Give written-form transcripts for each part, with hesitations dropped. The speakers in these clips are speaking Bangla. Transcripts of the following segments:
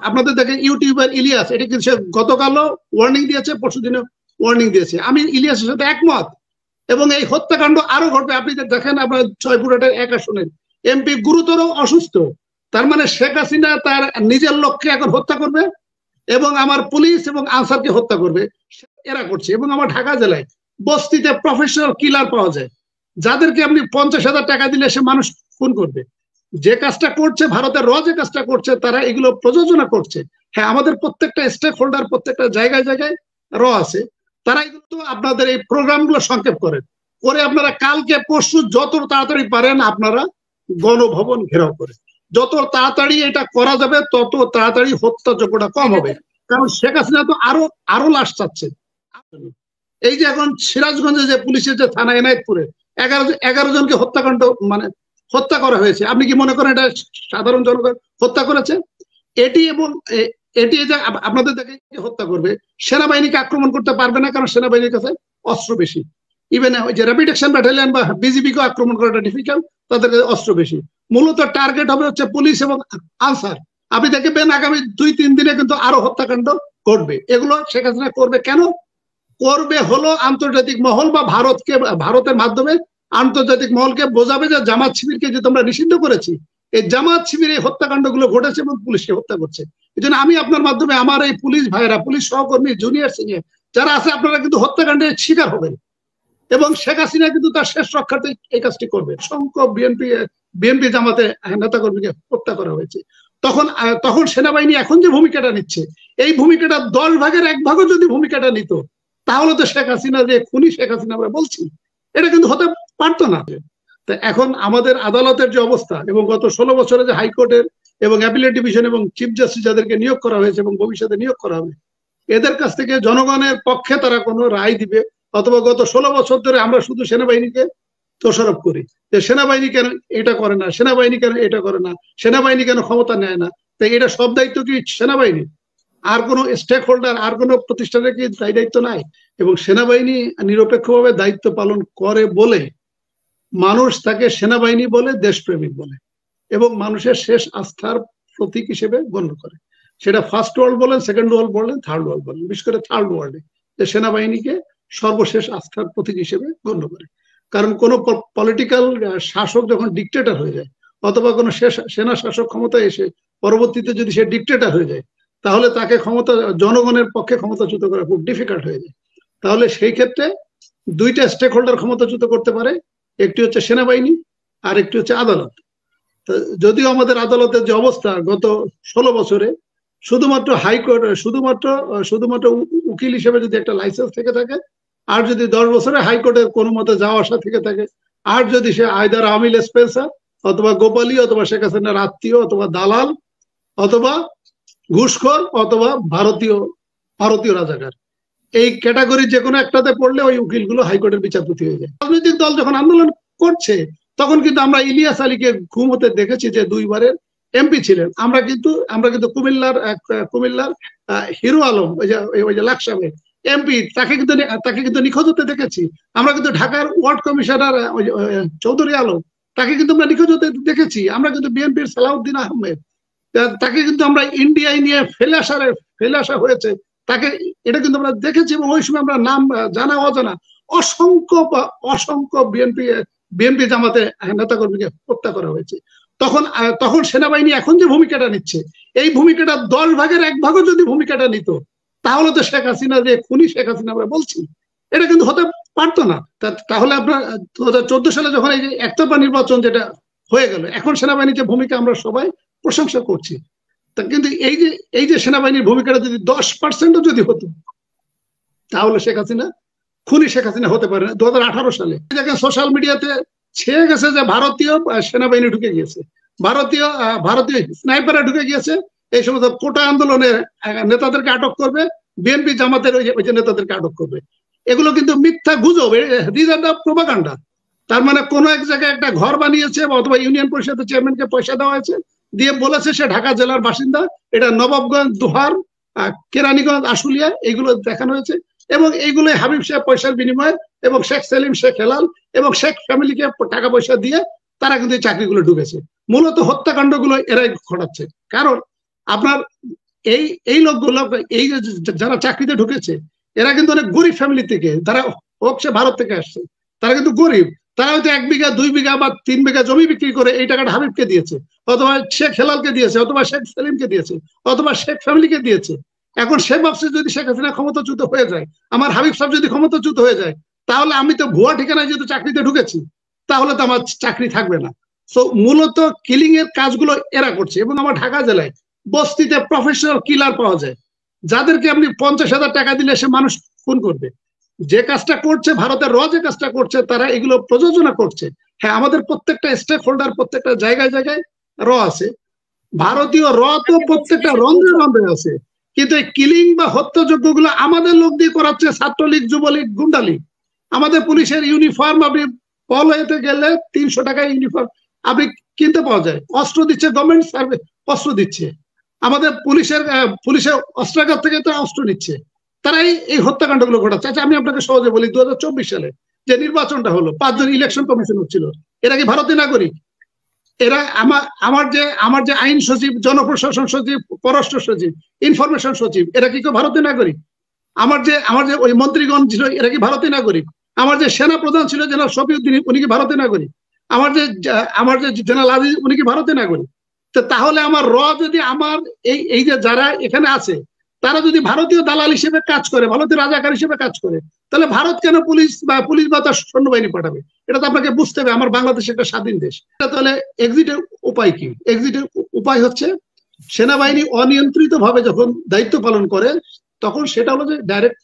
আপনাদের দেখেন ইউটিউবার ইলিয়াস, এটা কিন্তু সে গতকালও ওয়ার্নিং দিয়েছে, পরশুদিনও ওয়ার্নিং দিয়েছে। আমি ইলিয়াসের সাথে একমত। এবং এই হত্যাকাণ্ড আরো ঘটবে। আপনি দেখেন আপনার জয়পুরহাটের এক আসনের এমপি গুরুতর অসুস্থ, তার মানে শেখ হাসিনা তার নিজের লোককে এখন হত্যা করবে এবং আমার পুলিশ এবং আনসারকে হত্যা করবে, এরা করছে। এবং আমার ঢাকা জেলায় বস্তিতে প্রফেশনাল কিলার পাওয়া যায়, যাদেরকে আপনি 50,000 টাকা দিলে সে মানুষ খুন করবে। যে কাজটা করছে ভারতের যে কাজটা করছে, তারা এগুলো প্রযোজনা করছে। হ্যাঁ, আমাদের প্রত্যেকটা স্টেক হোল্ডার প্রত্যেকটা জায়গায় জায়গায় আছে, তারা এগুলো তো আপনাদের এই প্রোগ্রামগুলো সংক্ষেপ করেন করে আপনারা কালকে পরশু যত তাড়াতাড়ি পারেন আপনারা গণভবন ঘেরাও করে, যত তাড়াতাড়ি এটা করা যাবে তত তাড়াতাড়ি হত্যাযোগ্যটা কম হবে। কারণ শেখ হাসিনা তো আরো লাশ চাচ্ছে। এই যে এখন সিরাজগঞ্জে যে পুলিশের যে থানা এনায়েতপুরে 11 জনকে হত্যাকাণ্ড মানে হত্যা করা হয়েছে, আপনি কি মনে করেন এটা সাধারণ জনগণ হত্যা করেছে? এটি এবং এটি যে আপনাদের দেখে হত্যা করবে, সেনাবাহিনীকে আক্রমণ করতে পারবে না, কারণ সেনাবাহিনীর কাছে অস্ত্র বেশি। ইভেন যে র্যাপিড অ্যাকশন ব্যাটালিয়ন বা বিজিবিকে আক্রমণ করাটা ডিফিকাল্ট, তাদের কাছে অস্ত্র বেশি। মূলত টার্গেট হবে হচ্ছে পুলিশ এবং আনসার। আপনি দেখবেন আগামী 2-3 দিনে কিন্তু আরো হত্যাকাণ্ড ঘটবে। এগুলো শেখ হাসিনা করবে কেন? করবে হলো আন্তর্জাতিক মহল বা ভারতের মাধ্যমে আন্তর্জাতিক মহলকে বোঝাবে যে জামাত শিবিরকে যে তোমরা নিষিদ্ধ করেছি, এই জামাত শিবির এই হত্যাকাণ্ড গুলো ঘটেছে এবং পুলিশকে হত্যা করছে। এই জন্য আমি আপনার মাধ্যমে আমার এই পুলিশ ভাইরা, পুলিশ সহকর্মী, জুনিয়র সিনিয়র যারা আছে, আপনারা কিন্তু হত্যাকাণ্ডের শিকার হবেন এবং শেখ হাসিনা কিন্তু তার শেষ রক্ষার্থে এই কাজটি করবে। সংখ্যক বিএনপি জামাতে নেতাকর্মীকে হত্যা করা হয়েছে। তখন সেনাবাহিনী এখন যে ভূমিকাটা নিচ্ছে, এই ভূমিকাটা 10 ভাগের 1 ভাগও যদি ভূমিকাটা নিত, তাহলে তো শেখ হাসিনা যে খুনি শেখ হাসিনা আমরা বলছি, এটা কিন্তু হতে পারতো না। তো এখন আমাদের আদালতের যে অবস্থা এবং গত 16 বছরে যে হাইকোর্টের এবং অ্যাপিলেট ডিভিশন এবং চিফ জাস্টিস যাদেরকে নিয়োগ করা হয়েছে এবং ভবিষ্যতে নিয়োগ করা হবে, এদের কাছ থেকে জনগণের পক্ষে তারা কোনো রায় দিবে, অথবা গত 16 বছর ধরে আমরা শুধু সেনাবাহিনীকে দোষারোপ করি যে সেনাবাহিনী কেন এটা করে না, সেনাবাহিনী কেন এটা করে না, সেনাবাহিনী কেন ক্ষমতা নেয় না। তাই এটা সব দায়িত্ব কি সেনাবাহিনী? আর কোনো স্টেক হোল্ডার, আর কোনো প্রতিষ্ঠানের কি দায়িত্ব নাই? এবং সেনাবাহিনী নিরপেক্ষভাবে দায়িত্ব পালন করে বলে মানুষ তাকে সেনাবাহিনী বলে, দেশপ্রেমিক বলে এবং মানুষের শেষ আস্থার প্রতীক হিসেবে গণ্য করে। সেটা ফার্স্ট ওয়ার্ল্ড বলেন, সেকেন্ড ওয়ার্ল্ড বলেন, থার্ড ওয়ার্ল্ড বলেন, বিশেষ করে থার্ড ওয়ার্ল্ডে যে সেনাবাহিনীকে সর্বশেষ আস্থার প্রতীক হিসেবে গণ্য করে। কারণ কোন পলিটিক্যাল শাসক যখন ডিক্টেটর হয়ে যায়, অথবা কোনো সেনা শাসক ক্ষমতায় এসে পরবর্তীতে যদি সে ডিক্টেটর হয়ে যায়, তাহলে তাকে জনগণের পক্ষে ক্ষমতাচ্যুত করা খুব ডিফিকাল্ট হয়ে যায়। তাহলে সেই ক্ষেত্রে 2টা স্টেক হোল্ডার ক্ষমতাচ্যুত করতে পারে, একটি হচ্ছে সেনাবাহিনী আর একটি হচ্ছে আদালত। যদিও আমাদের আদালতের যে অবস্থা গত 16 বছরে শুধুমাত্র হাইকোর্ট, শুধুমাত্র উকিল হিসেবে যদি একটা লাইসেন্স থেকে থাকে, আর যদি 10 বছরে হাইকোর্টের কোনো মতে যাওয়া আসা থেকে থাকে, আর যদি সে আইদার আমিল স্পেন্সার অথবা গোপালী অথবা শেখ হাসিনার আত্মীয় অথবা দালাল অথবা ঘুষখোর অথবা ভারতীয় রাজাকার, এই ক্যাটাগরি যে কোনো একটাতে পড়লে ওই উকিলগুলো হাইকোর্টের বিচারপতি হয়ে যায়। রাজনৈতিক দল যখন আন্দোলন করছে তখন কিন্তু আমরা ইলিয়াস আলীকে ঘুম হতে দেখেছি, যে 2 বারের এমপি ছিলেন। আমরা কিন্তু কুমিল্লার হিরো আলম, ওই যে লাকসামের এমপি, তাকে কিন্তু নিখোঁজ হতে দেখেছি। আমরা কিন্তু ঢাকার ওয়ার্ড কমিশনার চৌধুরী আলম, তাকে কিন্তু আমরা নিখোঁজ হতে দেখেছি। আমরা কিন্তু বিএনপির সালাউদ্দিন আহমেদ, তাকে কিন্তু আমরা ইন্ডিয়ায় নিয়ে ফেলে আসা হয়েছে তাকে, এটা কিন্তু আমরা দেখেছি। এবং ওই সময় আমরা নাম জানা অজানা অসংখ্য বিএনপি জামাতে নেতাকর্মীকে হত্যা করা হয়েছে। তখন সেনাবাহিনী এখন যে ভূমিকাটা নিচ্ছে, এই ভূমিকাটা 10 ভাগের 1 ভাগও যদি ভূমিকাটা নিত, তাহলে তো শেখ হাসিনা যে খুনি শেখ হাসিনা আমরা বলছি, এটা কিন্তু হতে পারতো না। তাহলে আপনার 2014 সালে যখন এই যে একতরফা নির্বাচন যেটা হয়ে গেল, এখন সেনাবাহিনীর যে ভূমিকা আমরা সবাই প্রশংসা করছি, তা কিন্তু এই যে সেনাবাহিনীর ভূমিকাটা যদি 10%ও যদি হতো, তাহলে খুনি শেখ হাসিনা হতে পারে না। 2018 সালে দেখেন সোশ্যাল মিডিয়াতে ছেয়ে গেছে যে ভারতীয় সেনাবাহিনী ঢুকে গিয়েছে, ভারতীয় স্নাইপাররা ঢুকে গিয়েছে, এই সমস্ত কোটা আন্দোলনের নেতাদেরকে আটক করবে, বিএনপি জামাতের ওই যে নেতাদেরকে আটক করবে। এগুলো কিন্তু মিথ্যা গুজব, দিস আর দ্য প্রোপাগান্ডা। তার মানে কোন এক জায়গায় একটা ঘর বানিয়েছে অথবা ইউনিয়ন পরিষদের চেয়ারম্যানকে পয়সা দেওয়া হয়েছে, দিয়ে বলেছে সে ঢাকা জেলার বাসিন্দা, এটা নবাবগঞ্জ, দোহার, কেরানীগঞ্জ, আশুলিয়া, এইগুলো দেখানো হয়েছে। এবং এইগুলো হাবিব সাহেব পয়সার বিনিময়ে এবং শেখ সেলিম, শেখ হেলাল এবং শেখ ফ্যামিলিকে টাকা পয়সা দিয়ে তারা কিন্তু এই চাকরিগুলো ঢুকেছে। মূলত হত্যাকাণ্ডগুলো এরাই ঘটাচ্ছে। কারণ আপনার এই এই লোকগুলো, এই যারা চাকরিতে ঢুকেছে, এরা কিন্তু অনেক গরিব ফ্যামিলি থেকে, তারা হোক সে ভারত থেকে আসছে, তারা কিন্তু গরিব। তারা হয়তো 1 বিঘা 2 বিঘা বা 3 বিঘা জমি বিক্রি করে এই টাকাটা হাবিবকে দিয়েছে, অথবা শেখ হেলালকে দিয়েছে, অথবা শেখ সেলিমকে দিয়েছে, অথবা শেখ ফ্যামিলিকে দিয়েছে। এখন সে ভাবছে যদি শেখ হাসিনা ক্ষমতাচ্যুত হয়ে যায়, আমার হাবিব সাহেব যদি ক্ষমতাচ্যুত হয়ে যায়, তাহলে আমি তো ভুয়া ঠিকানায় যেহেতু চাকরিতে ঢুকেছি, তাহলে তো আমার চাকরি থাকবে না। তো মূলত কিলিং এর কাজগুলো এরা করছে। এবং আমার ঢাকা জেলায় বস্তিতে প্রফেশনাল কিলার পাওয়া যায়, যাদেরকে আপনি 50,000 টাকা দিলে সে মানুষ খুন করবে। যে কাজটা করছে ভারতের র, যে কাজটা করছে তারা এগুলো প্রযোজনা করছে। হ্যাঁ, আমাদের প্রত্যেকটা স্টেক হোল্ডার প্রত্যেকটা জায়গায় জায়গায় র আছে, ভারতীয় র তো প্রত্যেকটা রন্ধ্রে রন্ধ্রে আছে, কিন্তু এই কিলিং বা হত্যাযজ্ঞ গুলো আমাদের লোক দিয়ে করাচ্ছে, ছাত্রলীগ, যুবলীগ, গুন্ডালীগ। আমাদের পুলিশের ইউনিফর্ম আপনি পলয়েতে গেলে 300 টাকায় ইউনিফর্ম আপনি কিনতে পাওয়া যায়। অস্ত্র দিচ্ছে গভর্নমেন্ট, সার্ভিস অস্ত্র দিচ্ছে। আমাদের পুলিশের অস্ত্রাগার থেকে তারা অস্ত্র নিচ্ছে, তারাই এই হত্যাকাণ্ড গুলো ঘটাচ্ছে। আচ্ছা, আমি আপনাকে সহজে বলি, 2024 সালে যে নির্বাচনটা হলো, 5 জন ইলেকশন কমিশন হচ্ছিল, এরা কি ভারতীয় নাগরিক? এরা আমার যে আইন সচিব, জনপ্রশাসন সচিব, পররাষ্ট্র সচিব, ইনফরমেশন সচিব, এরা কি কেউ ভারতীয় নাগরিক? আমার যে ওই মন্ত্রীগণ ছিল, এরা কি ভারতীয় নাগরিক? আমার যে সেনা প্রধান ছিল জেনারেল শফিউদ্দিন, উনি কি ভারতীয় নাগরিক? আমার যে জেনারেল আজিজ, উনি কি ভারতীয় নাগরিক? তো তাহলে আমার র যদি আমার এই যে যারা এখানে আছে, তারা যদি ভারতীয় দালাল হিসেবে কাজ করে, ভারতীয় রাজাকার হিসেবে কাজ করে, তাহলে ভারত কেন পুলিশ বা তার সৈন্যবাহিনী পাঠাবে? এটা তো আপনাকে বুঝতে হবে। আমার বাংলাদেশ একটা স্বাধীন দেশ। তাহলে এক্সিটের উপায় কি? এক্সিটের উপায় হচ্ছে সেনাবাহিনী অনিয়ন্ত্রিত ভাবে যখন দায়িত্ব পালন করে, তখন সেটা হলো যে ডাইরেক্ট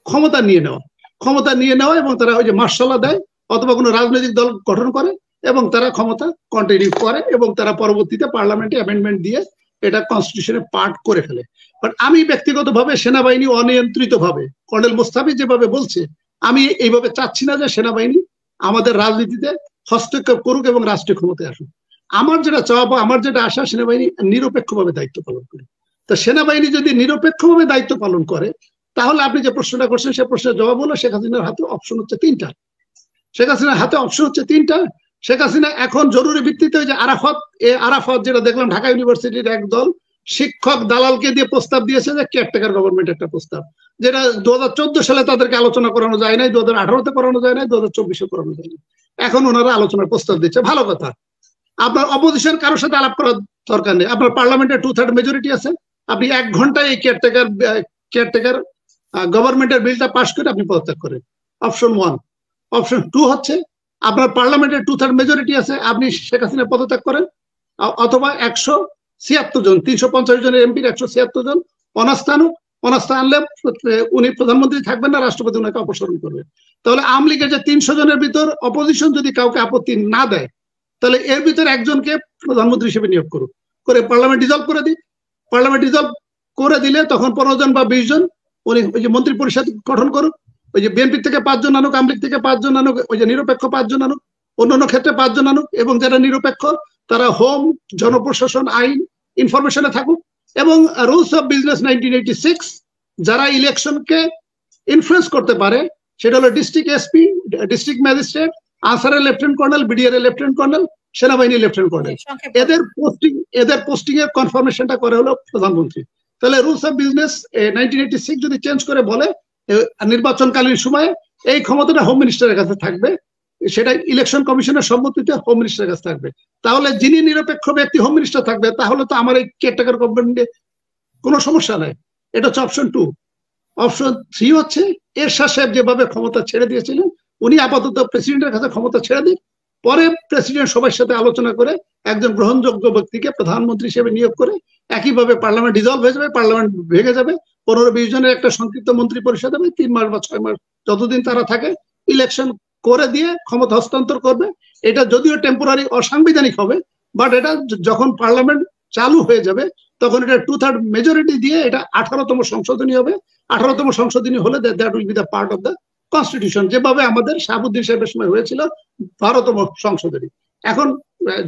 ক্ষমতা নিয়ে নেওয়া, এবং তারা ওই যে মার্শাল্লাহ দেয়, অথবা কোনো রাজনৈতিক দল গঠন করে, এবং তারা ক্ষমতা কন্টিনিউ করে, এবং তারা পরবর্তীতে পার্লামেন্টে অ্যামেন্ডমেন্ট দিয়ে এটা কনস্টিটিউশনে পার্ট করে ফেলে। বাট আমি ব্যক্তিগতভাবে সেনাবাহিনী অনিয়ন্ত্রিত ভাবে, কর্নেল মোস্তাফি যেভাবে বলছে, আমি এইভাবে চাচ্ছি না যে সেনাবাহিনী আমাদের রাজনীতিতে হস্তক্ষেপ করুক এবং রাষ্ট্রীয় ক্ষমতায় আসুক। আমার যেটা চাওয়া, আমার যেটা আশা, সেনাবাহিনী নিরপেক্ষভাবে দায়িত্ব পালন করে। তো সেনাবাহিনী যদি নিরপেক্ষভাবে দায়িত্ব পালন করে, তাহলে আপনি যে প্রশ্নটা করছেন সে প্রশ্নের জবাব হলো শেখ হাসিনার হাতে অপশন হচ্ছে 3টা। শেখ হাসিনার হাতে অপশন হচ্ছে 3টা। শেখ হাসিনা এখন জরুরি ভিত্তিতে যে আরাফাত যেটা দেখলাম, ঢাকা ইউনিভার্সিটির এক দল শিক্ষক দালালকে দিয়ে প্রস্তাব দিয়েছে যে কেয়ারটেকার গভর্নমেন্ট একটা প্রস্তাব, যেটা 2014 সালে তাদেরকে আলোচনা করানো যায় নাই, 2018-তে করানো যায় নাই, 2024-এ করানো যায় না। এখন ওনারা আলোচনার প্রস্তাব দিচ্ছে, ভালো কথা। আপনার অপোজিশন কারোর সাথে আলাপ করার দরকার নেই। আপনার পার্লামেন্টে 2/3 মেজরিটি আছে, আপনি 1 ঘন্টায় এই কেয়ারটেকার গভর্নমেন্টের বিলটা পাস করে আপনি পদত্যাগ করেন। অপশন 1। অপশন 2 হচ্ছে আপনার পার্লামেন্টের 2/3 মেজরিটি আছে, আপনি শেখ হাসিনা পদত্যাগ করেন, অথবা 176 জন, 350 জনের এমপির 176 জন অনাস্থা আনলে উনি প্রধানমন্ত্রী থাকবেন না, রাষ্ট্রপতি ওনাকে অপসারণ করবে। তাহলে আওয়ামী লীগের যে 300 জনের ভিতর অপোজিশন যদি কাউকে আপত্তি না দেয়, তাহলে এর ভিতরে একজনকে প্রধানমন্ত্রী হিসেবে নিয়োগ করুক, করে পার্লামেন্ট ডিজলভ করে দিই। পার্লামেন্ট ডিজলভ করে দিলে তখন 15 জন বা 20 জন উনি ওই যে মন্ত্রী পরিষদ গঠন করুক। ওই যে বিএনপি থেকে 5 জন আনুক, আওয়ামী লীগ থেকে 5 জন আনুক, ওই যে নিরপেক্ষ 5 জন আনুক, অন্যান্য ক্ষেত্রে 5 জন আনুক, এবং যারা নিরপেক্ষ তারা হোম, জনপ্রশাসন, আইন, ইনফরমেশনে থাকুক। এবং রুলস অফ বিজনেস 1986 যারা ইলেকশনকে ইনফ্লুয়েন্স করতে পারে, সেটা হলো ডিস্ট্রিক্ট এসপি, ডিস্ট্রিক্ট ম্যাজিস্ট্রেট, আনসারের লেফটেন্যান্ট কর্নেল, বিডিআর এর লেফটেন্যান্ট কর্নেল, সেনাবাহিনীর লেফটেন্যান্ট কর্নেল, এদের পোস্টিং এর কনফার্মেশনটা করে হলো প্রধানমন্ত্রী। তাহলে রুলস অফ বিজনেস 1986 যদি চেঞ্জ করে বলে নির্বাচনকালীন সময়ে এই ক্ষমতাটা হোম মিনিস্টারের কাছে থাকবে, সেটা ইলেকশন কমিশনের সম্মতিতে হোম মিনিস্টারের কাছে থাকবে। তাহলে যিনি নিরপেক্ষ ব্যক্তি হোম মিনিস্টার থাকবে, তাহলে তো আমার এই কেয়ারটেকার গভর্নমেন্টে কোনো সমস্যা নাই। এটা হচ্ছে অপশন 2। অপশন 3 হচ্ছে এরশাদ সাহেব যেভাবে ক্ষমতা ছেড়ে দিয়েছিলেন, উনি আপাতত প্রেসিডেন্টের কাছে ক্ষমতা ছেড়ে দিন, পরে প্রেসিডেন্ট সবার সাথে আলোচনা করে একজন গ্রহণযোগ্য ব্যক্তিকে প্রধানমন্ত্রী হিসেবে নিয়োগ করে, একইভাবে পার্লামেন্ট ডিজলভ হয়ে যাবে, পার্লামেন্ট ভেঙে যাবে, 15-20 জনের একটা সংক্ষিপ্ত মন্ত্রী পরিষদ হবে, 3 মাস বা 6 মাস যতদিন তারা থাকে, ইলেকশন করে দিয়ে ক্ষমতা হস্তান্তর করবে। এটা যদিও টেম্পোরারি অসাংবিধানিক হবে, বাট এটা যখন পার্লামেন্ট চালু হয়ে যাবে, তখন এটা 2/3 মেজরিটি দিয়ে এটা 18তম সংশোধনী হবে। 18তম সংশোধনী হলে that will be the part of the constitution, যেভাবে আমাদের শাহাবুদ্দিন সাহেবের সময় হয়েছিল 12তম সংশোধনী। এখন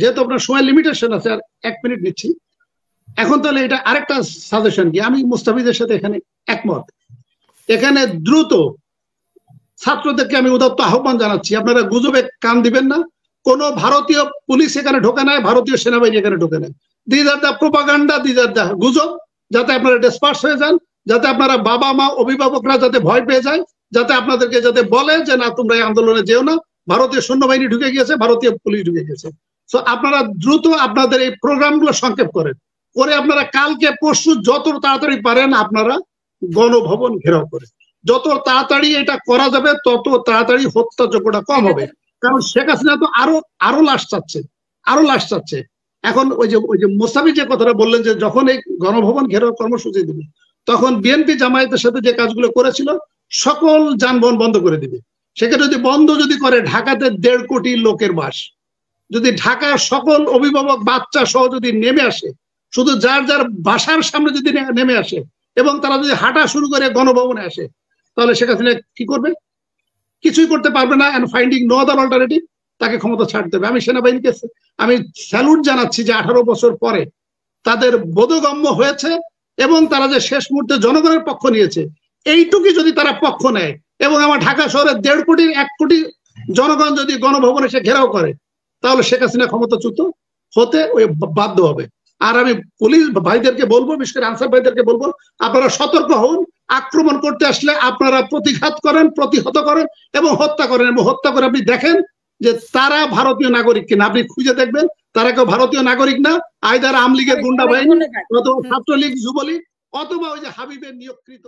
যেহেতু আপনার সময় লিমিটেশন আছে, আর 1 মিনিট নিচ্ছি। এখন তাহলে এটা আরেকটা সাজেশন কি, আমি মুস্তাফিজের সাথে এখানে একমত। এখানে দ্রুত ছাত্রদেরকে আমি উদাত্ত আহ্বান জানাচ্ছি, আপনারা গুজবে কান দিবেন না। কোন ভারতীয় পুলিশ এখানে ঢোকে নাই, ভারতীয় সেনাবাহিনী এখানে ঢোকে নাই। This are the propaganda, this are the গুজব। যাতে আপনারা ডিসপার্স হয়ে যান, যাতে আপনারা বাবা মা অভিভাবকরা যাতে ভয় পেয়ে যায়, যাতে আপনাদেরকে যাতে বলে যে না তোমরা এই আন্দোলনে যেও না, ভারতীয় সৈন্যবাহিনী ঢুকে গিয়েছে, ভারতীয় পুলিশ ঢুকে গেছে। তো আপনারা দ্রুত আপনাদের এই প্রোগ্রামগুলো সংক্ষেপ করেন, করে আপনারা কালকে পরশু যত তাড়াতাড়ি পারেন আপনারা গণভবন ঘেরাও করে, যত তাড়াতাড়ি এটা করা যাবে তত তাড়াতাড়ি হত্যাযজ্ঞটা কম হবে। কারণ শেখ হাসিনা তো আরো লাশ চাচ্ছে, আরো লাশ চাচ্ছে। এখন ওই যে মোস্তাফি যে কথাটা বললেন যে যখন এই গণভবন ঘেরাও কর্মসূচি দিবে তখন বিএনপি জামায়াতের সাথে যে কাজগুলো করেছিল সকল যানবাহন বন্ধ করে দিবে। সেখানে যদি বন্ধ যদি করে, ঢাকাতে 1.5 কোটি লোকের বাস, যদি ঢাকার সকল অভিভাবক বাচ্চা সহ যদি নেমে আসে, শুধু যার যার বাসার সামনে যদি নেমে আসে এবং তারা যদি হাঁটা শুরু করে গণভবনে আসে, তাহলে শেখ হাসিনা কি করবে? কিছুই করতে পারবে না। And finding no other alternative, তাকে ক্ষমতা ছাড়তে হবে। আমি সেনাবাহিনীকে আমি স্যালুট জানাচ্ছি যে 18 বছর পরে তাদের বোধগম্য হয়েছে এবং তারা যে শেষ মুহূর্তে জনগণের পক্ষ নিয়েছে, এইটুকুই যদি তারা পক্ষ নেয় এবং আমার ঢাকা শহরের 1.5 কোটি 1 কোটি জনগণ যদি গণভবনে এসে ঘেরাও করে, তাহলে শেখ হাসিনা ক্ষমতাচ্যুত হতে ওই বাধ্য হবে। আর আমি পুলিশ ভাইদেরকে বলবো, বিশেষ করে আনসার ভাইদেরকে বলবো, আপনারা সতর্ক হন। আক্রমণ করতে আসলে আপনারা প্রতিঘাত করেন, প্রতিহত করেন এবং হত্যা করেন। এবং হত্যা করে আপনি দেখেন যে তারা ভারতীয় নাগরিক কিনা, আপনি খুঁজে দেখবেন তারা কেউ ভারতীয় নাগরিক না, আইদার আওয়ামী লীগের গুন্ডা বাহিনী অথবা ছাত্রলীগ, যুবলীগ অথবা ওই যে হাবিবের নিয়োগকৃত